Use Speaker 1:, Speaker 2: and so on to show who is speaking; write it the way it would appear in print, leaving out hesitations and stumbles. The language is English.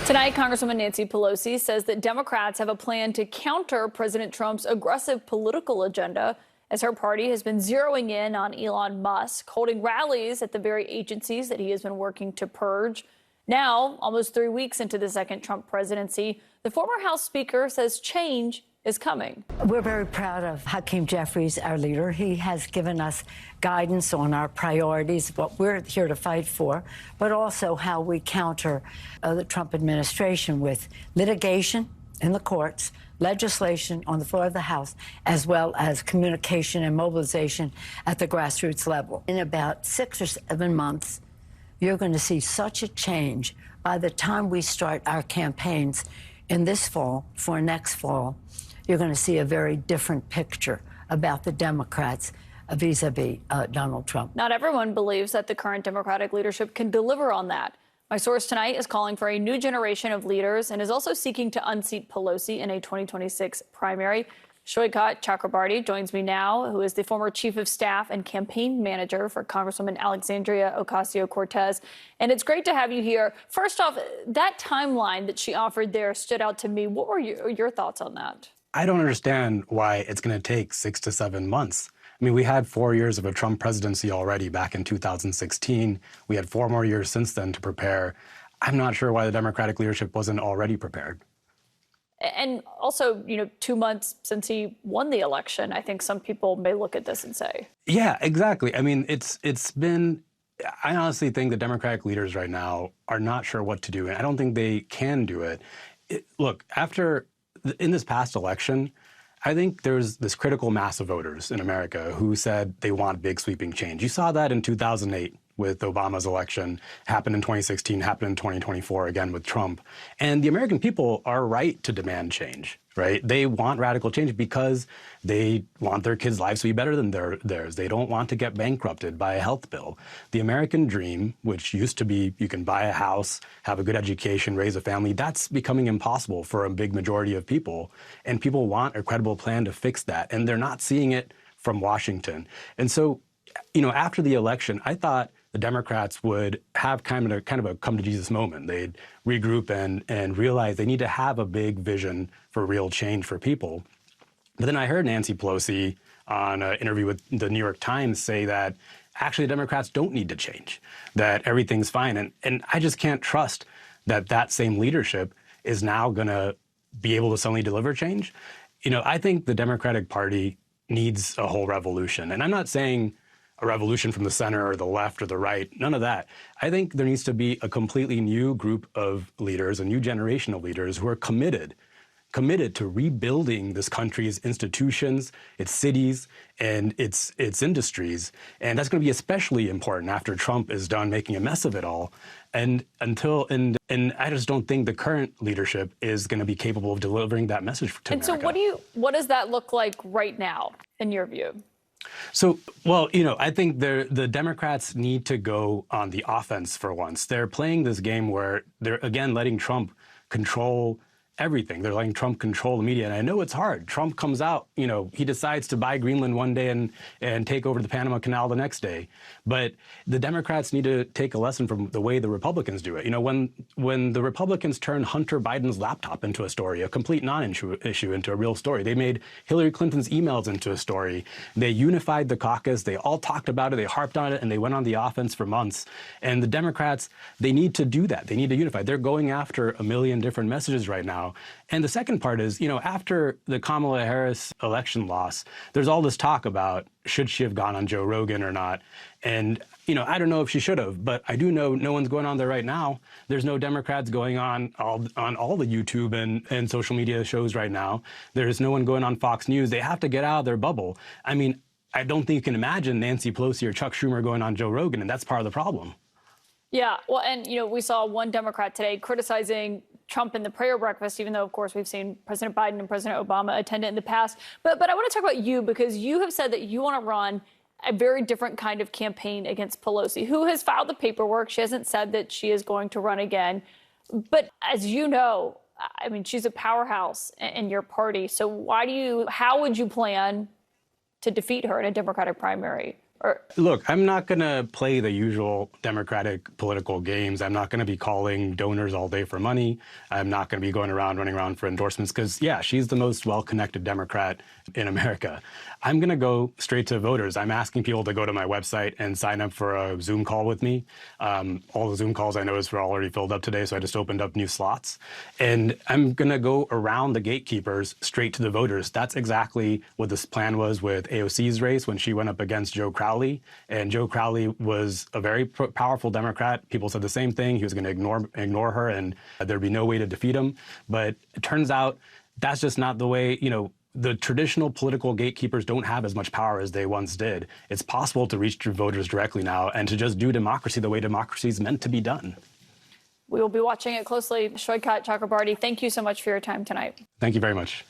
Speaker 1: Tonight, Congresswoman Nancy Pelosi says that Democrats have a plan to counter President Trump's aggressive political agenda, as her party has been zeroing in on Elon Musk, holding rallies at the very agencies that he has been working to purge. Now, almost 3 weeks into the second Trump presidency, the former House Speaker says change is coming.
Speaker 2: We're very proud of Hakeem Jeffries, our leader. He has given us guidance on our priorities, what we're here to fight for, but also how we counter the Trump administration with litigation in the courts, legislation on the floor of the House, as well as communication and mobilization at the grassroots level. In about 6 or 7 months, you're going to see such a change. By the time we start our campaigns in this fall, for next fall, you're going to see a very different picture about the Democrats vis-a-vis Donald Trump.
Speaker 1: Not everyone believes that the current Democratic leadership can deliver on that. My source tonight is calling for a new generation of leaders and is also seeking to unseat Pelosi in a 2026 primary. Shoykat Chakrabarti joins me now, who is the former chief of staff and campaign manager for Congresswoman Alexandria Ocasio-Cortez. And it's great to have you here. First off, that timeline that she offered there stood out to me. What were your thoughts on that?
Speaker 3: I don't understand why it's going to take 6 to 7 months. I mean, we had 4 years of a Trump presidency already back in 2016. We had 4 more years since then to prepare. I'm not sure why the Democratic leadership wasn't already prepared.
Speaker 1: And also, 2 months since he won the election, I think some people may look at this and say.
Speaker 3: Yeah, exactly. I mean, it's been, I honestly think the Democratic leaders right now are not sure what to do. And I don't think they can do it. Look, in this past election, I think there's this critical mass of voters in America who said they want big sweeping change. You saw that in 2008 with Obama's election, happened in 2016, happened in 2024 again with Trump. And the American people are right to demand change, right? They want radical change because they want their kids' lives to be better than theirs. They don't want to get bankrupted by a health bill. The American dream, which used to be you can buy a house, have a good education, raise a family, that's becoming impossible for a big majority of people. And people want a credible plan to fix that. And they're not seeing it from Washington. And so, after the election, I thought the Democrats would have kind of a come to Jesus moment. They'd regroup and realize they need to have a big vision for real change for people. But then I heard Nancy Pelosi on an interview with the New York Times say that actually the Democrats don't need to change, that everything's fine. And I just can't trust that same leadership is now going to be able to suddenly deliver change. I think the Democratic Party needs a whole revolution. And I'm not saying a revolution from the center or the left or the right, none of that. I think there needs to be a completely new group of leaders, a new generation of leaders who are committed to rebuilding this country's institutions, its cities, and its industries. And that's going to be especially important after Trump is done making a mess of it all. And I just don't think the current leadership is going to be capable of delivering that message to America.
Speaker 1: And so what does that look like right now, in your view?
Speaker 3: So, I think the Democrats need to go on the offense for once. They're playing this game where they're, again, letting Trump control everything. They're letting Trump control the media. And I know it's hard. Trump comes out, he decides to buy Greenland one day and take over the Panama Canal the next day. But the Democrats need to take a lesson from the way the Republicans do it. When the Republicans turned Hunter Biden's laptop into a story, a complete non-issue into a real story, they made Hillary Clinton's emails into a story. They unified the caucus. They all talked about it. They harped on it, and they went on the offense for months. And the Democrats, they need to do that. They need to unify. They're going after a million different messages right now. And the second part is, after the Kamala Harris election loss, there's all this talk about should she have gone on Joe Rogan or not. And, I don't know if she should have, but I do know no one's going on there right now. There's no Democrats going on all the YouTube and social media shows right now. There's no one going on Fox News. They have to get out of their bubble. I mean, I don't think you can imagine Nancy Pelosi or Chuck Schumer going on Joe Rogan, and that's part of the problem.
Speaker 1: Yeah, well, and, we saw one Democrat today criticizing Trump in the prayer breakfast, even though, of course, we've seen President Biden and President Obama attend it in the past. But I want to talk about you, because you have said that you want to run a very different kind of campaign against Pelosi, who has filed the paperwork. She hasn't said that she is going to run again. But as you know, I mean, she's a powerhouse in your party. So how would you plan to defeat her in a Democratic primary Or
Speaker 3: Look, I'm not going to play the usual Democratic political games. I'm not going to be calling donors all day for money. I'm not going to be running around for endorsements because, yeah, she's the most well-connected Democrat in America. I'm going to go straight to voters. I'm asking people to go to my website and sign up for a Zoom call with me. All the Zoom calls I noticed were already filled up today, so I just opened up new slots. And I'm going to go around the gatekeepers straight to the voters. That's exactly what this plan was with AOC's race when she went up against Joe Crowley. And Joe Crowley was a very powerful Democrat. People said the same thing. He was going to ignore her, and there'd be no way to defeat him. But it turns out that's just not the way, the traditional political gatekeepers don't have as much power as they once did. It's possible to reach voters directly now and to just do democracy the way democracy is meant to be done.
Speaker 1: we will be watching it closely. Shoykat Chakrabarti, thank you so much for your time tonight.
Speaker 3: Thank you very much.